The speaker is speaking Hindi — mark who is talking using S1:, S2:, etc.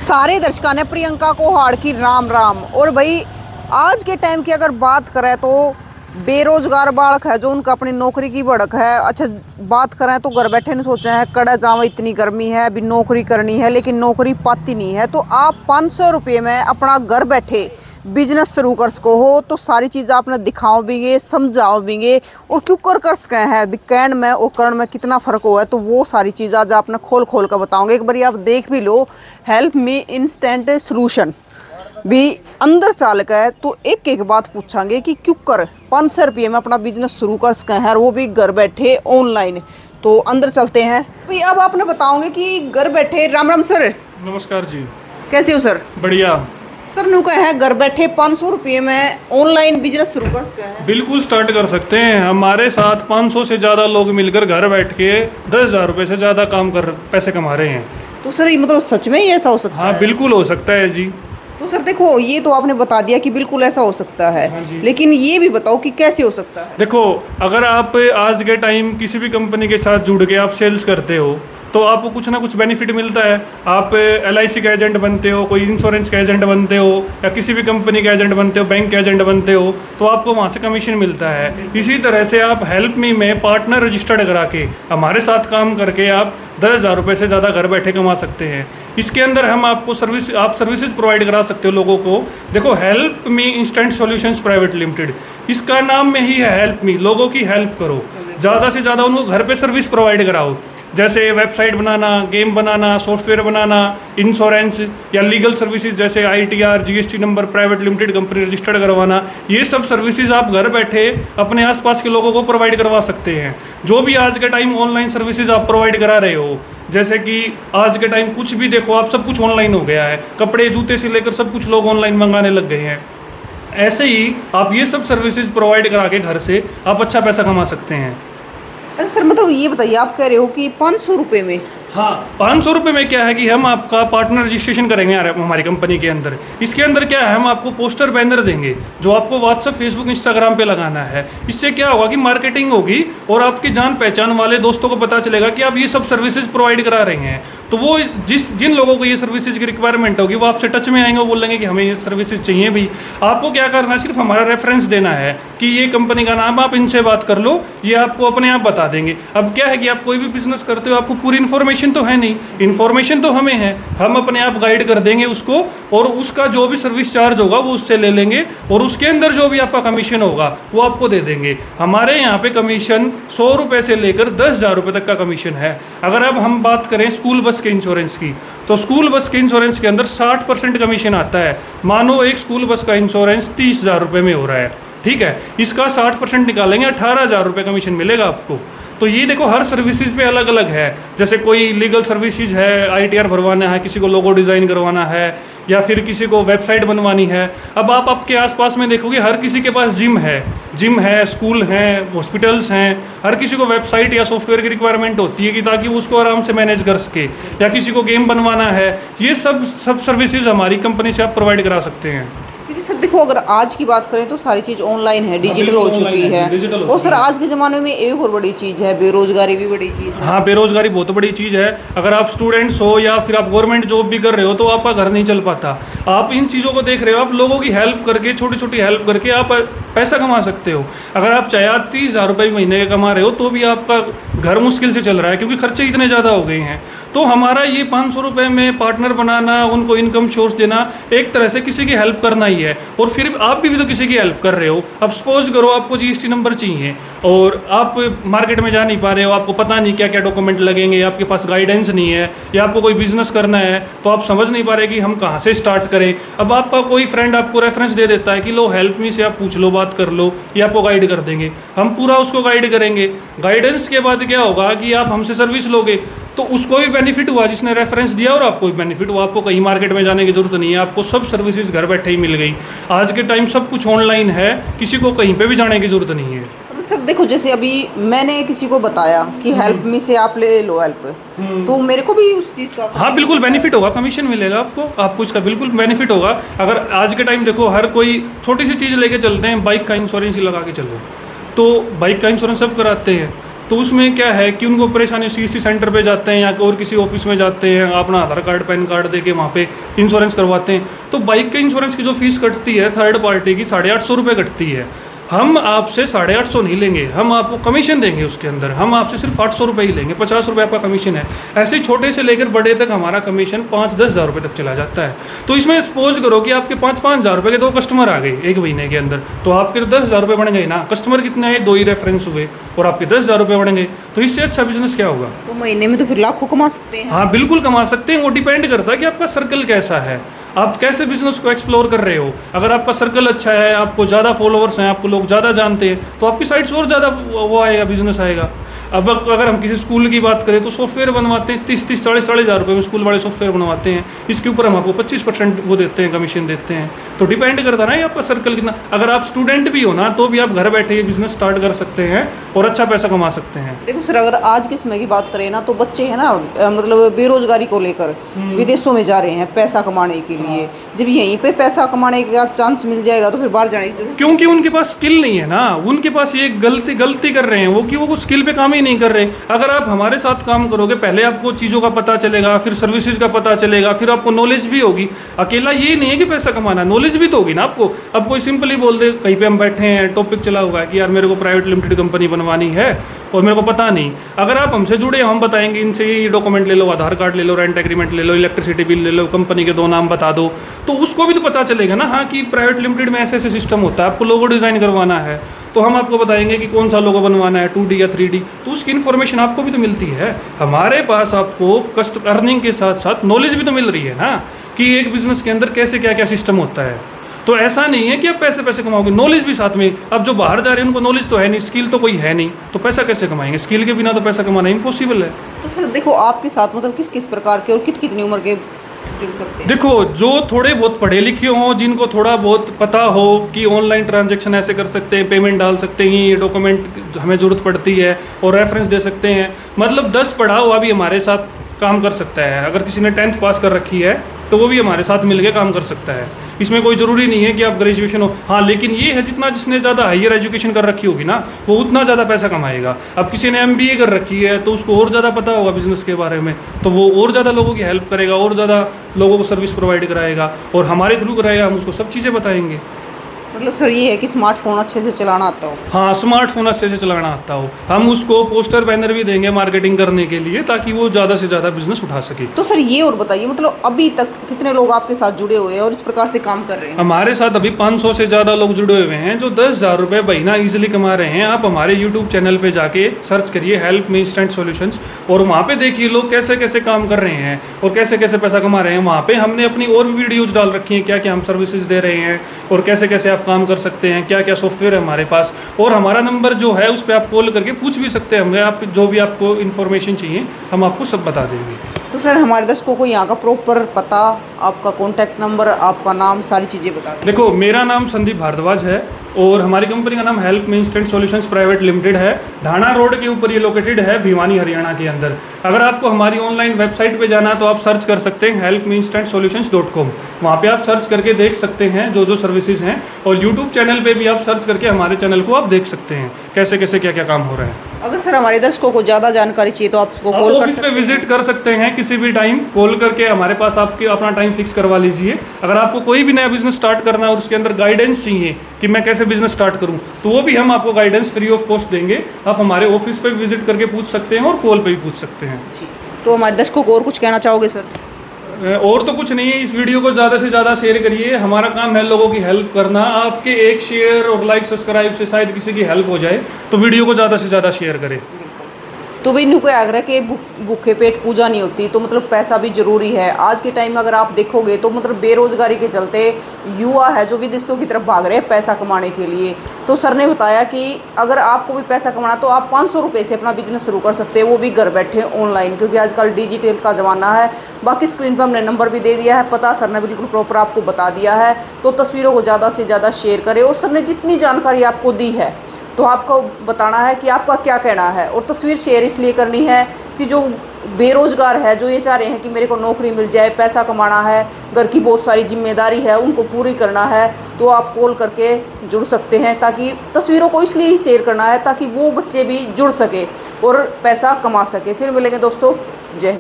S1: सारे दर्शकों ने प्रियंका को हाड़ की राम राम। और भाई आज के टाइम की अगर बात करें तो बेरोजगार बालक है जो उनका अपनी नौकरी की भड़क है। अच्छा बात करें तो घर बैठे नहीं सोचा है कड़ा जावा इतनी गर्मी है अभी नौकरी करनी है लेकिन नौकरी पाती नहीं है, तो आप 500 रुपये में अपना घर बैठे बिजनेस शुरू कर सको हो। तो सारी चीज़ आपने दिखाओ भी समझाओ भी और क्यों कर सके हैं कहण में और करण में कितना फ़र्क हुआ है, तो वो सारी चीज़ आज आपने खोल कर बताऊंगे। एक बार आप देख भी लो, हेल्प मी इंस्टेंट सोल्यूशन भी अंदर चाल का है। तो एक एक बात पूछांगे कि क्यों कर 500 रुपये में अपना बिजनेस शुरू कर सके हैं और वो भी घर बैठे ऑनलाइन। तो अंदर चलते हैं। तो अब आपने बताओगे कि घर बैठे। राम राम सर।
S2: नमस्कार जी।
S1: कैसे हो सर?
S2: बढ़िया
S1: सर नु का है घर बैठे 500 रुपये में ऑनलाइन बिजनेस शुरू कर सकते हैं।
S2: बिल्कुल स्टार्ट कर सकते हैं। हमारे साथ 500 से ज़्यादा लोग मिलकर घर बैठ के 10,000 रुपये से ज़्यादा काम कर पैसे कमा रहे हैं।
S1: तो सर मतलब सच में ही ऐसा हो सकता है?
S2: हाँ बिल्कुल हो सकता है जी।
S1: तो सर देखो ये तो आपने बता दिया कि बिल्कुल ऐसा हो सकता है।
S2: हाँ जी।
S1: लेकिन ये भी बताओ कि कैसे हो सकता है।
S2: देखो अगर आप आज के टाइम किसी भी कंपनी के साथ जुड़ के आप सेल्स करते हो तो आपको कुछ ना कुछ बेनिफिट मिलता है। आप LIC का एजेंट बनते हो, कोई इंश्योरेंस का एजेंट बनते हो या किसी भी कंपनी का एजेंट बनते हो, बैंक के एजेंट बनते हो, तो आपको वहाँ से कमीशन मिलता है। इसी तरह से आप हेल्प मी में पार्टनर रजिस्टर्ड करा के हमारे साथ काम करके आप 10,000 रुपये से ज़्यादा घर बैठे कमा सकते हैं। इसके अंदर हम आपको सर्विसेज प्रोवाइड करा सकते हो लोगों को। देखो help me instant solutions private limited, इसका नाम में ही है हेल्प मी, लोगों की हेल्प करो, ज़्यादा से ज़्यादा उनको घर पे सर्विस प्रोवाइड कराओ। जैसे वेबसाइट बनाना, गेम बनाना, सॉफ्टवेयर बनाना, इंश्योरेंस या लीगल सर्विसेज जैसे ITR, GST number, private limited company registered करवाना, ये सब सर्विसेज आप घर बैठे अपने आसपास के लोगों को प्रोवाइड करवा सकते हैं। जो भी आज के टाइम ऑनलाइन सर्विसेज आप प्रोवाइड करा रहे हो, जैसे कि आज के टाइम कुछ भी देखो आप, सब कुछ ऑनलाइन हो गया है। कपड़े जूते से लेकर सब कुछ लोग ऑनलाइन मंगाने लग गए हैं। ऐसे ही आप ये सब सर्विसेज प्रोवाइड करा के घर से आप अच्छा पैसा कमा सकते हैं।
S1: अच्छा सर मतलब ये बताइए, आप कह रहे हो कि 500 रुपये में?
S2: हाँ 500 रुपये में क्या है कि हम आपका पार्टनर रजिस्ट्रेशन करेंगे हमारी कंपनी के अंदर। इसके अंदर क्या है, हम आपको पोस्टर बैनर देंगे जो आपको व्हाट्सएप, फेसबुक, इंस्टाग्राम पे लगाना है। इससे क्या होगा कि मार्केटिंग होगी और आपके जान पहचान वाले दोस्तों को पता चलेगा कि आप ये सब सर्विसेज प्रोवाइड करा रहे हैं। तो वो जिन लोगों को ये सर्विसेज की रिक्वायरमेंट होगी वो आपसे टच में आएंगे, वो बोलेंगे कि हमें ये सर्विसेज चाहिए भी। आपको क्या करना है, सिर्फ हमारा रेफरेंस देना है कि ये कंपनी का नाम, आप इनसे बात कर लो, ये आपको अपने आप बता देंगे। अब क्या है कि आप कोई भी बिजनेस करते हो आपको पूरी इन्फॉर्मेशन तो है नहीं, इन्फॉर्मेशन तो हमें है, हम अपने आप गाइड कर देंगे उसको और उसका जो भी सर्विस चार्ज होगा वो उससे ले लेंगे और उसके अंदर जो भी आपका कमीशन होगा वो आपको दे देंगे। हमारे यहाँ पे कमीशन 100 रुपये से लेकर 10,000 रुपये तक का कमीशन है। अगर अब हम बात करें स्कूल बस के इंश्योरेंस की, तो स्कूल बस के इंश्योरेंस के अंदर 60% कमीशन आता है। मानो एक स्कूल बस का इंश्योरेंस 30,000 रुपये में हो रहा है, ठीक है, इसका 60% निकालेंगे 18,000 रुपये कमीशन मिलेगा आपको। तो ये देखो हर सर्विसेज पे अलग अलग है। जैसे कोई लीगल सर्विसेज है, ITR भरवाना है, किसी को लोगो डिज़ाइन करवाना है या फिर किसी को वेबसाइट बनवानी है। अब आप आपके आसपास में देखोगे हर किसी के पास जिम है, स्कूल हैं, हॉस्पिटल्स हैं, हर किसी को वेबसाइट या सॉफ्टवेयर की रिक्वायरमेंट होती है कि ताकि वो उसको आराम से मैनेज कर सके, या किसी को गेम बनवाना है। ये सब सर्विसेज हमारी कंपनी से आप प्रोवाइड करा सकते हैं।
S1: क्योंकि सर देखो अगर आज की बात करें तो सारी चीज़ ऑनलाइन है, डिजिटल हो चुकी है। और सर आज के ज़माने में एक और बड़ी चीज़ है, बेरोजगारी भी बड़ी चीज़ है।
S2: हाँ बेरोजगारी बहुत बड़ी चीज़ है। अगर आप स्टूडेंट्स हो या फिर आप गवर्नमेंट जॉब भी कर रहे हो तो आपका घर नहीं चल पाता। आप इन चीज़ों को देख रहे हो, आप लोगों की हेल्प करके, छोटी छोटी हेल्प करके आप पैसा कमा सकते हो। अगर आप चाहे 30,000 रुपये महीने के कमा रहे हो तो भी आपका घर मुश्किल से चल रहा है क्योंकि खर्चे इतने ज़्यादा हो गए हैं। तो हमारा ये 500 रुपये में पार्टनर बनाना, उनको इनकम सोर्स देना, एक तरह से किसी की हेल्प करना ही है। और फिर आप भी तो किसी की हेल्प कर रहे हो। अब सपोज करो आपको GST नंबर चाहिए और आप मार्केट में जा नहीं पा रहे हो, आपको पता नहीं क्या क्या डॉक्यूमेंट लगेंगे, आपके पास गाइडेंस नहीं है, या आपको कोई बिजनेस करना है तो आप समझ नहीं पा रहे कि हम कहाँ से स्टार्ट करें। अब आपका कोई फ्रेंड आपको रेफरेंस दे देता है कि लो हेल्प मी से आप पूछ लो, बात कर लो, ये आपको गाइड कर देंगे। हम पूरा उसको गाइड करेंगे। गाइडेंस के बाद क्या होगा कि आप हमसे सर्विस लोगे तो उसको भी बेनिफिट हुआ जिसने रेफरेंस दिया और आपको भी बेनिफिट हुआ। आपको कहीं मार्केट में जाने की जरूरत नहीं है, आपको सब सर्विसेज घर बैठे ही मिल गई। आज के टाइम सब कुछ ऑनलाइन है, किसी को कहीं पे भी जाने की जरूरत नहीं है।
S1: तो सर देखो जैसे अभी मैंने किसी को बताया कि हेल्प मी से आप ले लो हेल्प, तो मेरे को भी उस चीज़ का
S2: हाँ बिल्कुल बेनिफिट होगा, कमीशन मिलेगा आपको इसका बिल्कुल बेनिफिट होगा। अगर आज के टाइम देखो हर कोई छोटी सी चीज़ लेके चलते हैं, बाइक का इंश्योरेंस ही लगा के चलो, तो बाइक का इंश्योरेंस सब कराते हैं। तो उसमें क्या है कि उनको परेशानी सीसी सेंटर पे जाते हैं या और किसी ऑफिस में जाते हैं, अपना आधार कार्ड पैन कार्ड दे के वहाँ पे इंश्योरेंस करवाते हैं। तो बाइक के इंश्योरेंस की जो फीस कटती है थर्ड पार्टी की 850 रुपये कटती है। हम आपसे 850 नहीं लेंगे, हम आपको कमीशन देंगे उसके अंदर, हम आपसे सिर्फ 800 रुपये ही लेंगे, 50 रुपये आपका कमीशन है। ऐसे ही छोटे से लेकर बड़े तक हमारा कमीशन 5-10 हज़ार रुपये तक चला जाता है। तो इसमें सपोज करो कि आपके 5-5 हज़ार रुपये के 2 कस्टमर आ गए एक महीने के अंदर, तो आपके तो 10 हज़ार रुपये बन गए ना। कस्टमर कितने आए, 2 ही रेफरेंस हुए और आपके 10 हज़ार रुपये बन गए। तो इससे अच्छा बिजनेस क्या होगा?
S1: तो महीने में तो फिर लाखों कमा सकते हैं।
S2: हाँ बिल्कुल कमा सकते हैं। वो डिपेंड करता है कि आपका सर्कल कैसा है, आप कैसे बिजनेस को एक्सप्लोर कर रहे हो। अगर आपका सर्कल अच्छा है, आपको ज़्यादा फॉलोअर्स हैं, आपको लोग ज़्यादा जानते हैं, तो आपकी साइट से और ज़्यादा वो आएगा, बिजनेस आएगा। अब अगर हम किसी स्कूल की बात करें तो सॉफ्टवेयर बनवाते हैं 30-30, 40-40 हज़ार रुपये में स्कूल वाले सॉफ्टवेयर बनवाते हैं। इसके ऊपर हम आपको 25% वो देते हैं, कमीशन देते हैं। तो डिपेंड करता है ना ये आपका सर्कल कितना। अगर आप स्टूडेंट भी हो ना तो भी आप घर बैठे ये बिजनेस स्टार्ट कर सकते हैं और अच्छा पैसा कमा सकते हैं।
S1: देखो सर, अगर आज के समय की बात करें ना तो बच्चे हैं ना, मतलब बेरोजगारी को लेकर विदेशों में जा रहे हैं पैसा कमाने के लिए। जब यहीं पे पैसा कमाने का चांस मिल जाएगा तो फिर बाहर जाने की जरूरत,
S2: क्योंकि उनके पास स्किल नहीं है ना। उनके पास ये गलती कर रहे हैं वो कि वो स्किल पे काम ही नहीं कर रहे। अगर आप हमारे साथ काम करोगे, पहले आपको चीज़ों का पता चलेगा, फिर सर्विसेज का पता चलेगा, फिर आपको नॉलेज भी होगी। अकेला ये नहीं है कि पैसा कमाना, नॉलेज भी तो होगी ना आपको। अब कोई सिंपली बोल दे, कहीं पे हम बैठे हैं, टॉपिक चला हुआ है कि यार मेरे को प्राइवेट लिमिटेड कंपनी बनवानी है और मेरे को पता नहीं। अगर आप हमसे जुड़े, हम बताएंगे इनसे ये डॉक्यूमेंट ले लो, आधार कार्ड ले लो, रेंट एग्रीमेंट ले लो, इलेक्ट्रिसिटी बिल ले लो, कंपनी के 2 नाम बता दो, तो उसको भी तो पता चलेगा ना। हाँ कि प्राइवेट लिमिटेड में ऐसे ऐसे सिस्टम होता है, आपको लोगो डिज़ाइन करवाना है तो हम आपको बताएंगे कि कौन सा लोगो बनवाना है, 2D या 3D, तो उसकी इन्फॉर्मेशन आपको भी तो मिलती है। हमारे पास आपको कस्ट अर्निंग के साथ साथ नॉलेज भी तो मिल रही है ना कि एक बिजनेस के अंदर कैसे क्या क्या सिस्टम होता है। तो ऐसा नहीं है कि आप पैसे कमाओगे, नॉलेज भी साथ में। अब जो बाहर जा रहे हैं उनको नॉलेज तो है नहीं, स्किल तो कोई है नहीं, तो पैसा कैसे कमाएंगे? स्किल के बिना तो पैसा कमाना इम्पॉसिबल है।
S1: तो सर देखो, आपके साथ मतलब किस किस प्रकार के और कितनी उम्र के जुड़ सकते हैं?
S2: देखो, जो थोड़े बहुत पढ़े लिखे हों, जिनको थोड़ा बहुत पता हो कि ऑनलाइन ट्रांजैक्शन ऐसे कर सकते हैं, पेमेंट डाल सकते हैं, ये डॉक्यूमेंट हमें ज़रूरत पड़ती है और रेफरेंस दे सकते हैं, मतलब 10 पढ़ा हुआ भी हमारे साथ काम कर सकता है। अगर किसी ने 10th पास कर रखी है तो वो भी हमारे साथ मिलके काम कर सकता है। इसमें कोई ज़रूरी नहीं है कि आप ग्रेजुएशन हो। हाँ, लेकिन ये है जितना जिसने ज़्यादा हायर एजुकेशन कर रखी होगी ना वो उतना ज़्यादा पैसा कमाएगा। अब किसी ने MBA कर रखी है तो उसको और ज़्यादा पता होगा बिज़नेस के बारे में, तो वो और ज़्यादा लोगों की हेल्प करेगा और ज़्यादा लोगों को सर्विस प्रोवाइड कराएगा और हमारे थ्रू कराएगा। हम उसको सब चीज़ें बताएंगे।
S1: मतलब सर ये है कि स्मार्टफोन अच्छे से चलाना आता हो।
S2: हाँ, स्मार्टफोन अच्छे से चलाना आता हो। हम उसको पोस्टर बैनर भी देंगे मार्केटिंग करने के लिए ताकि वो ज़्यादा से ज़्यादा बिजनेस उठा सके।
S1: तो सर ये और बताइए, मतलब अभी तक कितने लोग आपके साथ जुड़े हुए हैं और इस प्रकार से काम कर रहे हैं?
S2: हमारे साथ अभी 500 से ज़्यादा लोग जुड़े हुए हैं जो 10 हज़ार रुपये महीना ईजिली कमा रहे हैं। आप हमारे यूट्यूब चैनल पे जाके सर्च करिए हेल्प मी इंस्टेंट सॉल्यूशंस और वहाँ पे देखिए लोग कैसे कैसे काम कर रहे हैं और कैसे कैसे पैसा कमा रहे हैं। वहाँ पे हमने अपनी और भी वीडियोज़ डाल रखी हैं, क्या क्या हम सर्विसेज दे रहे हैं और कैसे कैसे आप काम कर सकते हैं, क्या क्या सॉफ्टवेयर है हमारे पास। और हमारा नंबर जो है उस पर आप कॉल करके पूछ भी सकते हैं हमें, आप जो भी आपको इन्फॉर्मेशन चाहिए हम आपको सब बता देंगे।
S1: तो सर हमारे दर्शकों को यहाँ का प्रॉपर पता, आपका कॉन्टैक्ट नंबर, आपका नाम, सारी चीज़ें बता दें।
S2: देखो, मेरा नाम संदीप भारद्वाज है और हमारी कंपनी का नाम help me instant solutions private limited है। ढाणा रोड के ऊपर ये लोकेटेड है, भिवानी हरियाणा के अंदर। अगर आपको हमारी ऑनलाइन वेबसाइट पे जाना तो आप सर्च कर सकते हैं helpmeinstantsolutions.com। वहाँ पे आप सर्च करके देख सकते हैं जो जो सर्विसेज हैं और यूट्यूब चैनल पे भी आप सर्च करके हमारे चैनल को आप देख सकते हैं कैसे कैसे क्या क्या काम हो रहा है।
S1: अगर सर हमारे दर्शकों को ज़्यादा जानकारी चाहिए तो आपको कॉल कर
S2: ऑफिस पे विजिट कर सकते हैं किसी भी टाइम, कॉल करके हमारे पास आपके अपना टाइम फिक्स करवा लीजिए। अगर आपको कोई भी नया बिजनेस स्टार्ट करना है और उसके अंदर गाइडेंस चाहिए कि मैं कैसे बिजनेस स्टार्ट करूं तो वो भी हम आपको गाइडेंस फ्री ऑफ कॉस्ट देंगे। आप हमारे ऑफिस पे विजिट करके पूछ सकते हैं और कॉल पे भी पूछ सकते हैं।
S1: जी, तो हमारे दर्शकों को और कुछ कहना चाहोगे सर?
S2: और तो कुछ नहीं है, इस वीडियो को ज़्यादा से ज़्यादा शेयर करिए। हमारा काम है लोगों की हेल्प करना। आपके एक शेयर और लाइक सब्सक्राइब से शायद किसी की हेल्प हो जाए, तो वीडियो को ज़्यादा से ज़्यादा शेयर करें।
S1: तो भाई इनको आग्रह कि भूखे पेट पूजा नहीं होती, तो मतलब पैसा भी ज़रूरी है। आज के टाइम में अगर आप देखोगे तो मतलब बेरोजगारी के चलते युवा है जो विदेशों की तरफ भाग रहे हैं पैसा कमाने के लिए। तो सर ने बताया कि अगर आपको भी पैसा कमाना तो आप 500 रुपये से अपना बिजनेस शुरू कर सकते हैं, वो भी घर बैठे ऑनलाइन, क्योंकि आजकल डिजिटल का ज़माना है। बाकी स्क्रीन पर हमने नंबर भी दे दिया है, पता सर ने बिल्कुल प्रॉपर आपको बता दिया है। तो तस्वीरों को ज़्यादा से ज़्यादा शेयर करें और सर ने जितनी जानकारी आपको दी है तो आपको बताना है कि आपका क्या कहना है। और तस्वीर शेयर इसलिए करनी है कि जो बेरोजगार है, जो ये चाह रहे हैं कि मेरे को नौकरी मिल जाए, पैसा कमाना है, घर की बहुत सारी जिम्मेदारी है उनको पूरी करना है, तो आप कॉल करके जुड़ सकते हैं। ताकि तस्वीरों को इसलिए ही शेयर करना है ताकि वो बच्चे भी जुड़ सके और पैसा कमा सके। फिर मिलेंगे दोस्तों, जय हिंद।